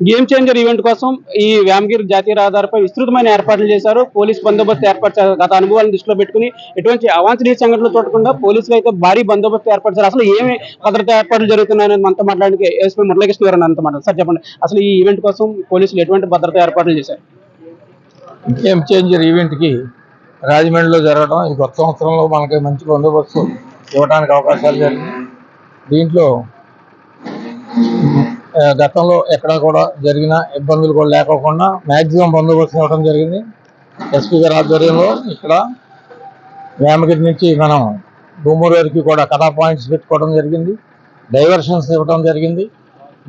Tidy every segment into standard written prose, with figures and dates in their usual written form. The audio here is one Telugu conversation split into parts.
గేమ్ చేంజర్ ఈవెంట్ కోసం ఈ వ్యామగిరి జాతీయ రహదారిపై విస్తృతమైన ఏర్పాట్లు చేశారు. పోలీస్ బందోబస్తు ఏర్పాటు చేశారు. గత అనుభవాలను దృష్టిలో పెట్టుకుని ఎటువంటి అవాంఛనీయ సంఘటనలు చూడకుండా పోలీసులు అయితే భారీ బందోబస్తు ఏర్పాటు చేశారు. అసలు ఏమి భద్రతా ఏర్పాట్లు జరుగుతున్నాయని మనతో మాట్లాడడానికి ఎస్పీ మురళీకృష్ణ గారు అంత మాట్లాడారు. సార్ చెప్పండి, అసలు ఈ ఈవెంట్ కోసం పోలీసులు ఎటువంటి భద్రతా ఏర్పాట్లు చేశారు? గేమ్ చేంజర్ ఈవెంట్ కి రాజమండ్రిలో జరగడం ఈ కొత్త సంవత్సరంలో మనకి మంచి బందోబస్తు ఇవ్వడానికి అవకాశాలు జరిగింది. దీంట్లో గతంలో ఎక్కడ కూడా జరిగిన ఇబ్బందులు కూడా లేకోకుండా మ్యాక్సిమం బందోబస్తు ఇవ్వడం జరిగింది. ఎస్పీ గారి ఆధ్వర్యంలో ఇక్కడ వేమగిరి నుంచి మనం భూమూరు వరకు కూడా కటా పాయింట్స్ పెట్టుకోవడం జరిగింది. డైవర్షన్స్ ఇవ్వడం జరిగింది.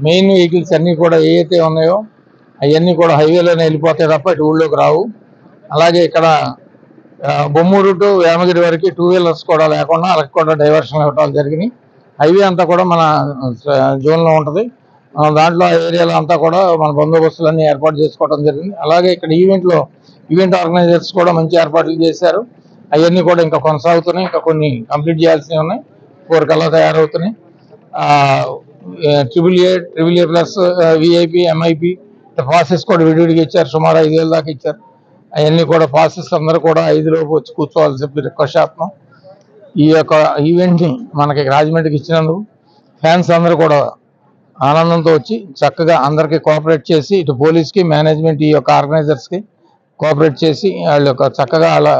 మెయిన్ వెహికల్స్ అన్నీ కూడా ఏవైతే ఉన్నాయో అవన్నీ కూడా హైవేలోనే వెళ్ళిపోతాయి తప్ప ఇటు ఊళ్ళోకి రావు. అలాగే ఇక్కడ బొమ్మూరు టు వేమగిరి వరకు 2 వీలర్స్ కూడా లేకుండా వాళ్ళకి కూడా డైవర్షన్ ఇవ్వడం జరిగింది. హైవే అంతా కూడా మన జోన్లో ఉంటుంది. దాంట్లో ఆ ఏరియాలో అంతా కూడా మన బందోబస్తులన్నీ ఏర్పాటు చేసుకోవడం జరిగింది. అలాగే ఇక్కడ ఈవెంట్ ఆర్గనైజర్స్ కూడా మంచి ఏర్పాట్లు చేశారు. అవన్నీ కూడా ఇంకా కొనసాగుతున్నాయి. ఇంకా కొన్ని కంప్లీట్ చేయాల్సినవి ఉన్నాయి. 4 కల్లా తయారవుతున్నాయి. Triple A plus VIP MIP passes కూడా విడివిడిగా ఇచ్చారు. సుమారు 5,000 దాకా ఇచ్చారు. అవన్నీ కూడా పాసెస్ అందరూ కూడా 5 లోపు వచ్చి కూర్చోవాలని చెప్పి రిక్వెస్ట్ చేస్తున్నాం. ఈ యొక్క ఈవెంట్ని మనకి రాజమండ్రికి ఇచ్చినందుకు ఫ్యాన్స్ అందరూ కూడా ఆనందంతో వచ్చి చక్కగా అందరికీ కోఆపరేట్ చేసి ఇటు పోలీస్కి మేనేజ్మెంట్ ఈ యొక్క ఆర్గనైజర్స్కి కోఆపరేట్ చేసి వాళ్ళ యొక్క చక్కగా అలా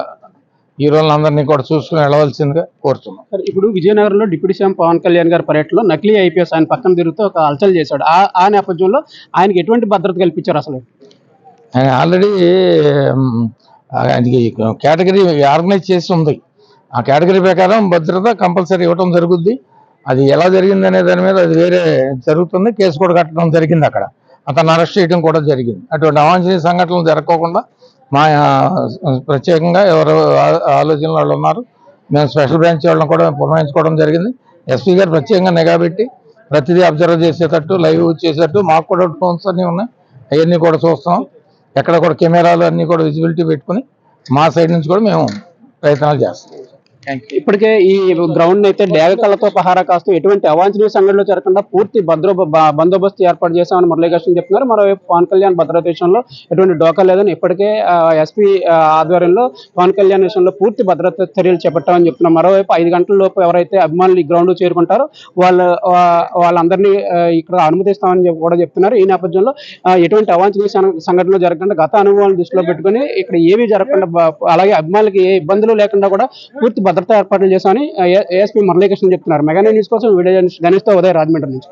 హీరోలందరినీ కూడా చూసుకుని వెళ్ళవలసిందిగా కోరుతున్నాం. ఇప్పుడు విజయనగరంలో డిప్యూటీ సీఎం పవన్ కళ్యాణ్ గారి పర్యటనలో నకిలీ ఐపీఎస్ ఆయన పక్కన తిరుగుతూ ఒక అలచల్ చేశాడు. ఆ నేపథ్యంలో ఆయనకి ఎటువంటి భద్రత కల్పించారు? అసలు ఆయన ఆల్రెడీ ఆయనకి కేటగిరీ ఆర్గనైజ్ చేసి ఉంది. ఆ కేటగిరీ ప్రకారం భద్రత కంపల్సరీ ఇవ్వటం జరుగుద్ది. అది ఎలా జరిగింది అనే దాని మీద అది వేరే జరుగుతుంది. కేసు కూడా కట్టడం జరిగింది. అక్కడ అతను అరెస్ట్ చేయడం కూడా జరిగింది. అటువంటి అవాంఛనీయ సంఘటనలు జరగకోకుండా మా ప్రత్యేకంగా ఎవరు ఆలోచనలు వాళ్ళు ఉన్నారు. మేము స్పెషల్ బ్రాంచ్ వాళ్ళని కూడా పురమాయించుకోవడం జరిగింది. ఎస్పీ గారు ప్రత్యేకంగా నిఘా పెట్టి ప్రతిదీ అబ్జర్వ్ చేసేటట్టు లైవ్ చేసేటట్టు మాకు కూడా ఫోన్స్ అన్నీ ఉన్నాయి. అవన్నీ కూడా చూస్తున్నాం. ఎక్కడ కూడా కెమెరాలు అన్నీ కూడా విజిబిలిటీ పెట్టుకుని మా సైడ్ నుంచి కూడా మేము ప్రయత్నాలు చేస్తాం. ఇప్పటికే ఈ గ్రౌండ్ అయితే డేగకళ్ళతో పహారా కాస్తూ ఎటువంటి అవాంఛనీయ సంఘటనలు జరగకుండా పూర్తి బందోబస్తు ఏర్పాటు చేశామని మురళీకృష్ణ చెప్తున్నారు. మరోవైపు పవన్ కళ్యాణ్ భద్రత విషయంలో ఎటువంటి డోకా లేదని ఇప్పటికే ఎస్పీ ఆధ్వర్యంలో పవన్ కళ్యాణ్ విషయంలో పూర్తి భద్రత చర్యలు చేపట్టామని చెప్తున్నారు. మరోవైపు 5 గంటల లోపు ఎవరైతే అభిమానులు ఈ గ్రౌండ్ చేరుకుంటారో వాళ్ళందరినీ ఇక్కడ అనుమతిస్తామని కూడా చెప్తున్నారు. ఈ నేపథ్యంలో ఎటువంటి అవాంఛనీయ సంఘటనలు జరగకుండా గత అనుభవాలను దృష్టిలో పెట్టుకుని ఇక్కడ ఏమీ జరగకుండా అలాగే అభిమానులకి ఏ ఇబ్బందులు లేకుండా కూడా పూర్తి భద్రతా ఏర్పాట్లు చేశామని ఏఎస్పీ మురళీకృష్ణ చెప్తున్నారు. మెగా న్యూస్ కోసం వీడియో జర్నలిస్ట్ గణేష్తో ఉదయ్ రాజమండ్రి నుంచి.